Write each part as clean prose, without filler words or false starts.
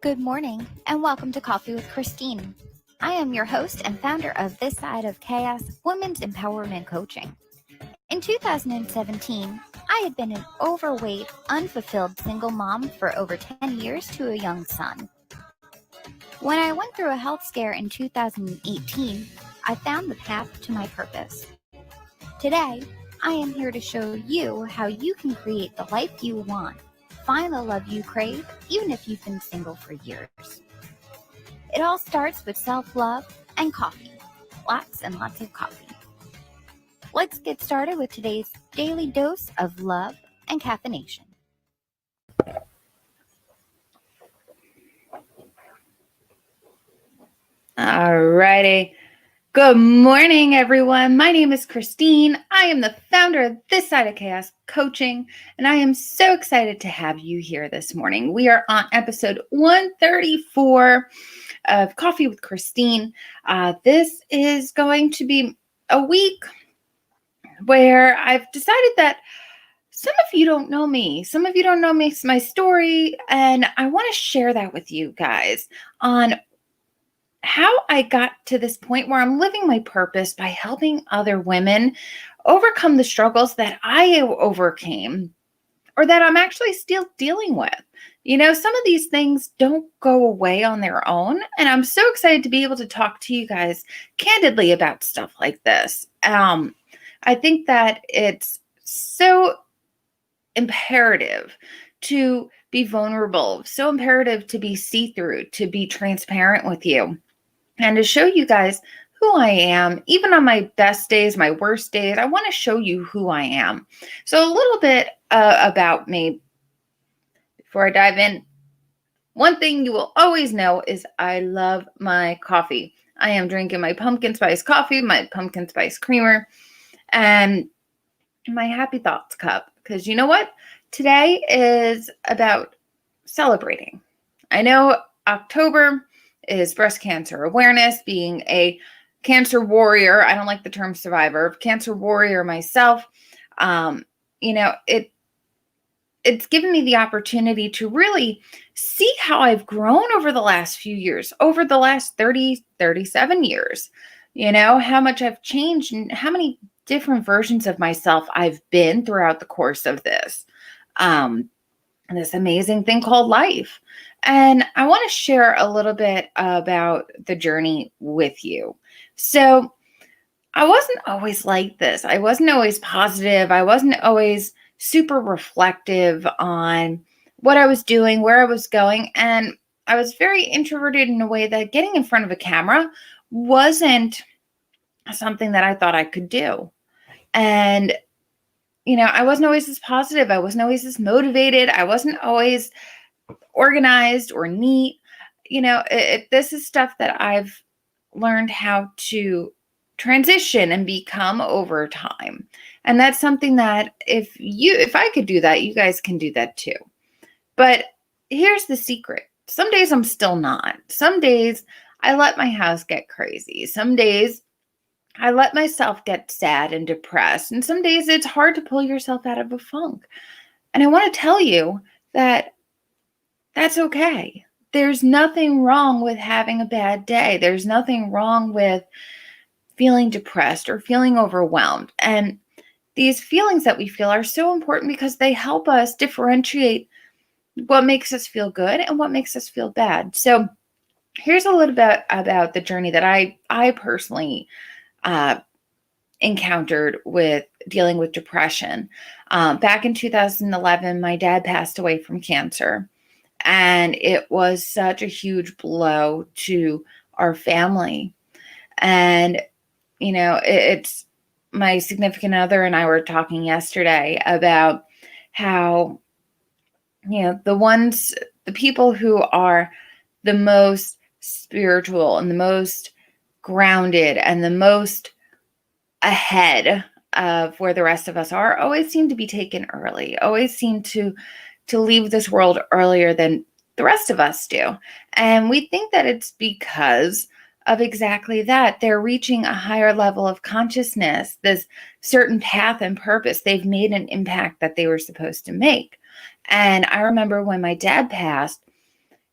Good morning, and welcome to Coffee with Christine. I am your host and founder of This Side of Chaos Women's Empowerment Coaching. In 2017, I had been an overweight, unfulfilled single mom for over 10 years to a young son. When I went through a health scare in 2018, I found the path to my purpose. Today, I am here to show you how you can create the life you want. Find the love you crave, even if you've been single for years. It all starts with self-love and coffee. Lots and lots of coffee. Let's get started with today's daily dose of love and caffeination. Alrighty. Good morning, everyone. My name is Christine. I am the founder of This Side of Chaos Coaching, and I am so excited to have you here this morning. We are on episode 134 of Coffee with Christine. This is going to be a week where I've decided that some of you don't know me. Some of you don't know me, my story, and I want to share that with you guys on how I got to this point where I'm living my purpose by helping other women overcome the struggles that I overcame or that I'm actually still dealing with. You know, some of these things don't go away on their own, and I'm so excited to be able to talk to you guys candidly about stuff like this. I think that it's so imperative to be vulnerable, so imperative to be see-through, to be transparent with you, and to show you guys who I am. Even on my best days, my worst days, I want to show you who I am. So a little bit about me before I dive in. One thing you will always know is I love my coffee. I am drinking my pumpkin spice coffee, my pumpkin spice creamer, and my happy thoughts cup. Because you know what? Today is about celebrating. I know October is breast cancer awareness. Being a cancer warrior, I don't like the term survivor, cancer warrior myself, it's given me the opportunity to really see how I've grown over the last few years, over the last 37 years, how much I've changed and how many different versions of myself I've been throughout the course of this amazing thing called life. And I want to share a little bit about the journey with you. So I wasn't always like this. I wasn't always positive. I wasn't always super reflective on what I was doing, where I was going. And I was very introverted in a way that getting in front of a camera wasn't something that I thought I could do. And I wasn't always as positive. I wasn't always as motivated. I wasn't always organized or neat. This is stuff that I've learned how to transition and become over time. And that's something that if I could do that, you guys can do that too. But here's the secret. Some days I'm still not. Some days I let my house get crazy. Some days I let myself get sad and depressed. And some days it's hard to pull yourself out of a funk. And I want to tell you that that's okay. There's nothing wrong with having a bad day. There's nothing wrong with feeling depressed or feeling overwhelmed. And these feelings that we feel are so important because they help us differentiate what makes us feel good and what makes us feel bad. So here's a little bit about the journey that I personally encountered with dealing with depression. Back in 2011, my dad passed away from cancer. And it was such a huge blow to our family. And, it's my significant other and I were talking yesterday about how, the people who are the most spiritual and the most grounded and the most ahead of where the rest of us are always seem to be taken early, always seem to leave this world earlier than the rest of us do. And we think that it's because of exactly that. They're reaching a higher level of consciousness, this certain path and purpose. They've made an impact that they were supposed to make. And I remember when my dad passed,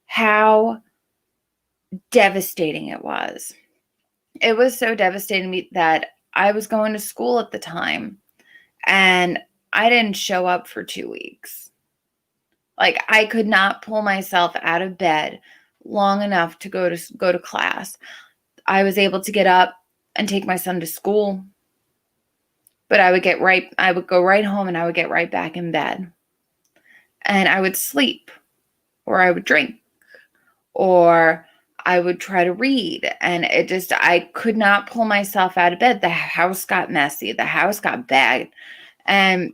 how devastating it was. It was so devastating to me that I was going to school at the time and I didn't show up for 2 weeks. Like, I could not pull myself out of bed long enough to go to class. I was able to get up and take my son to school, but I would go right home and I would get right back in bed. And I would sleep, or I would drink, or I would try to read. And I could not pull myself out of bed. The house got messy. The house got bad. And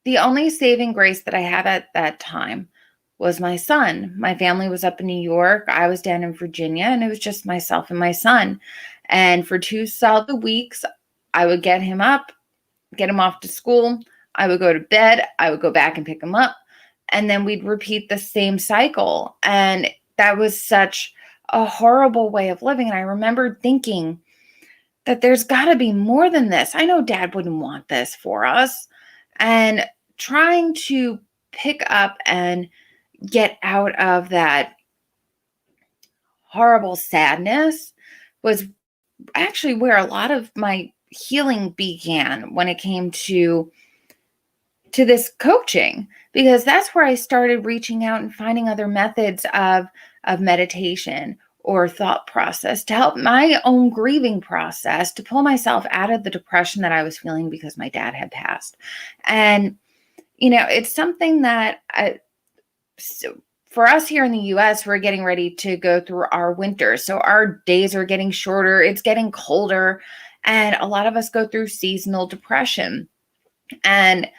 the only saving grace that I had at that time was my son. My family was up in New York. I was down in Virginia, and it was just myself and my son. And for 2 solid weeks, I would get him up, get him off to school. I would go to bed. I would go back and pick him up. And then we'd repeat the same cycle. And that was such a horrible way of living. And I remember thinking that there's got to be more than this. I know Dad wouldn't want this for us. And trying to pick up and get out of that horrible sadness was actually where a lot of my healing began when it came to this coaching, because that's where I started reaching out and finding other methods of meditation or thought process to help my own grieving process, to pull myself out of the depression that I was feeling because my dad had passed. And, it's something that so for us here in the US, we're getting ready to go through our winter. So our days are getting shorter, it's getting colder, and a lot of us go through seasonal depression. And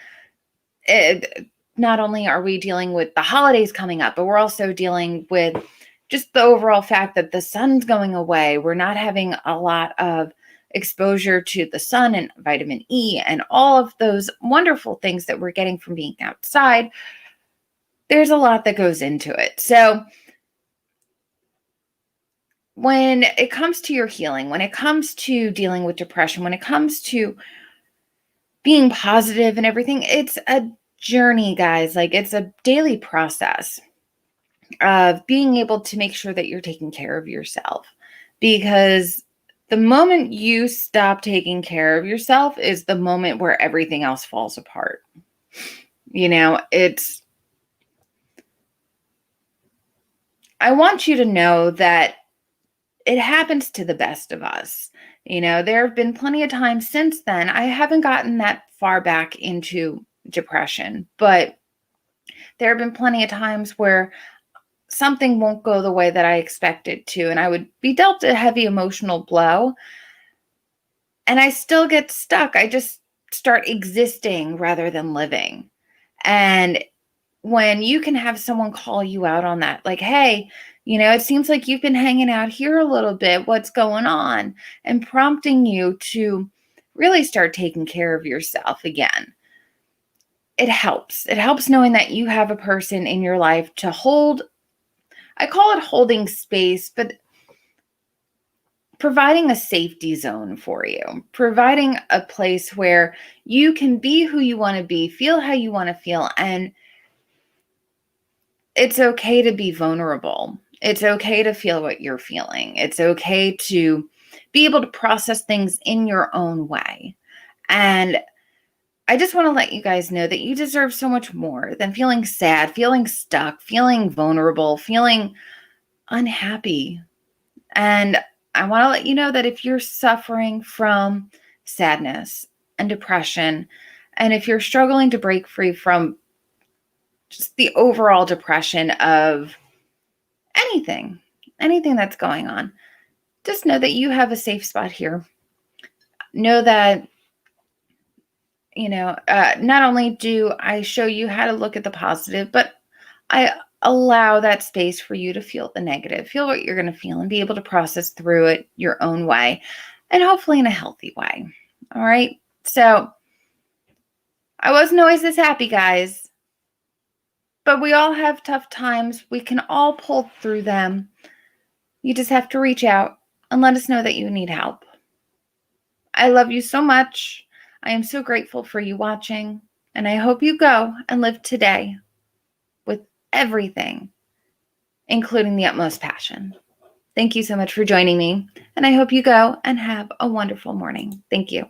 not only are we dealing with the holidays coming up, but we're also dealing with just the overall fact that the sun's going away. We're not having a lot of exposure to the sun and vitamin E and all of those wonderful things that we're getting from being outside. There's a lot that goes into it. So when it comes to your healing, when it comes to dealing with depression, when it comes to being positive and everything, it's a journey, guys. Like, it's a daily process of being able to make sure that you're taking care of yourself, because the moment you stop taking care of yourself is the moment where everything else falls apart. I want you to know that it happens to the best of us. There have been plenty of times since then. I haven't gotten that far back into depression, but there have been plenty of times where something won't go the way that I expect it to, and I would be dealt a heavy emotional blow, and I still get stuck. I just start existing rather than living. And when you can have someone call you out on that, like, hey, it seems like you've been hanging out here a little bit. What's going on? And prompting you to really start taking care of yourself again. It helps. It helps knowing that you have a person in your life to hold. I call it holding space, but providing a safety zone for you, providing a place where you can be who you want to be, feel how you want to feel, and it's okay to be vulnerable. It's okay to feel what you're feeling. It's okay to be able to process things in your own way. And I just want to let you guys know that you deserve so much more than feeling sad, feeling stuck, feeling vulnerable, feeling unhappy. And I want to let you know that if you're suffering from sadness and depression, and if you're struggling to break free from just the overall depression of anything that's going on, just know that you have a safe spot here. Know that, not only do I show you how to look at the positive, but I allow that space for you to feel the negative, feel what you're going to feel, and be able to process through it your own way, and hopefully in a healthy way. All right. So I wasn't always this happy, guys, but we all have tough times. We can all pull through them. You just have to reach out and let us know that you need help. I love you so much. I am so grateful for you watching, and I hope you go and live today with everything including the utmost passion. Thank you so much for joining me, and I hope you go and have a wonderful morning. Thank you.